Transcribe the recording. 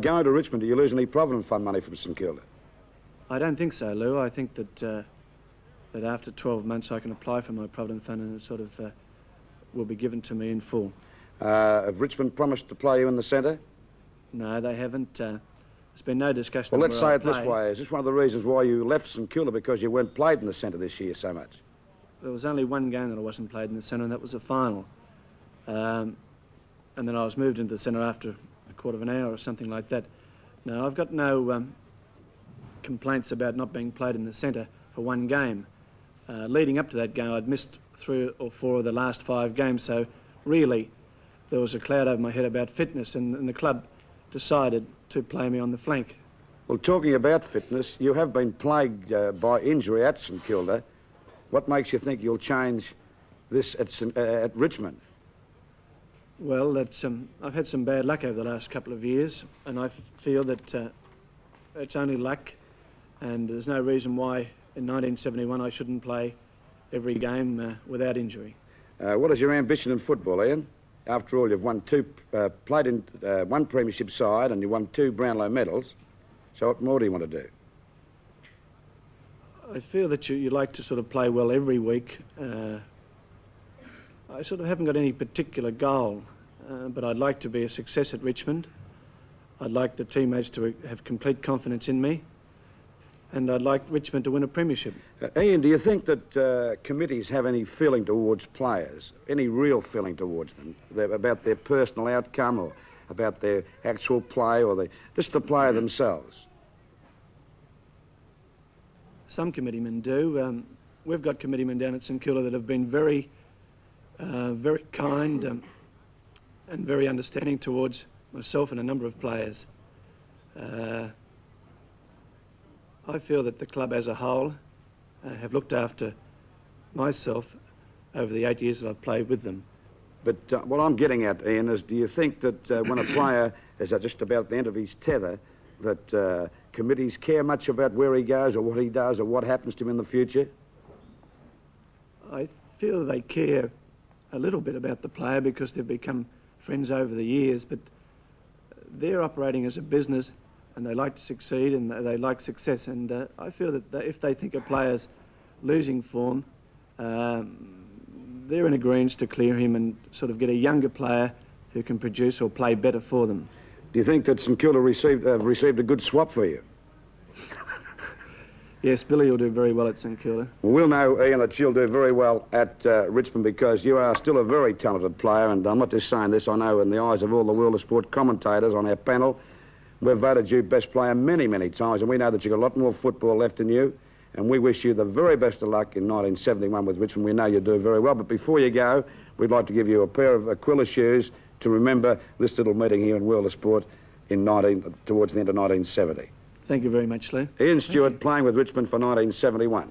going to Richmond, do you lose any Provident Fund money from St Kilda? I don't think so, Lou. I think that that after 12 months I can apply for my Provident Fund and it sort of will be given to me in full. Have Richmond promised to play you in the centre? No, they haven't. There's been no discussion. Well, on let's where say I it this play. way. Is this one of the reasons why you left St Kilda, because you weren't played in the centre this year so much? There was only one game that I wasn't played in the centre, and that was the final. And then I was moved into the centre after a quarter of an hour or something like that. Now, I've got no complaints about not being played in the centre for one game. Leading up to that game, I'd missed 3 or 4 of the last 5 games, so really there was a cloud over my head about fitness, and the club decided to play me on the flank. Well, talking about fitness, you have been plagued by injury at St Kilda. What makes you think you'll change this at Richmond? Well, that's, I've had some bad luck over the last couple of years, and I feel that it's only luck, and there's no reason why in 1971 I shouldn't play every game without injury. What is your ambition in football, Ian? After all, you've won played in one premiership side and you won 2 Brownlow medals. So what more do you want to do? I feel that you like to sort of play well every week. I sort of haven't got any particular goal, but I'd like to be a success at Richmond. I'd like the teammates to have complete confidence in me, and I'd like Richmond to win a premiership. Ian, do you think that committees have any feeling towards players, any real feeling towards them, about their personal outcome or about their actual play or just the player themselves? Some committeemen do. We've got committeemen down at St Kilda that have been very kind and very understanding towards myself and a number of players. I feel that the club as a whole have looked after myself over the 8 years that I've played with them. But what I'm getting at, Ian, is do you think that when a player is at just about the end of his tether, that committees care much about where he goes or what he does or what happens to him in the future? I feel they care a little bit about the player because they've become friends over the years, but they're operating as a business and they like to succeed and they like success, and I feel that if they think a player's losing form, they're in agreement to clear him and sort of get a younger player who can produce or play better for them. Do you think that St Kilda received a good swap for you? Yes, Billy will do very well at St Kilda. Well, we'll know, Ian, that you'll do very well at Richmond because you are still a very talented player, and I'm not just saying this, I know in the eyes of all the World of Sport commentators on our panel, we've voted you best player many, many times, and we know that you've got a lot more football left in you, and we wish you the very best of luck in 1971 with Richmond. We know you do very well, but before you go, we'd like to give you a pair of Aquila shoes to remember this little meeting here in World of Sport towards the end of 1970. Thank you very much, Lou. Ian Stewart playing with Richmond for 1971.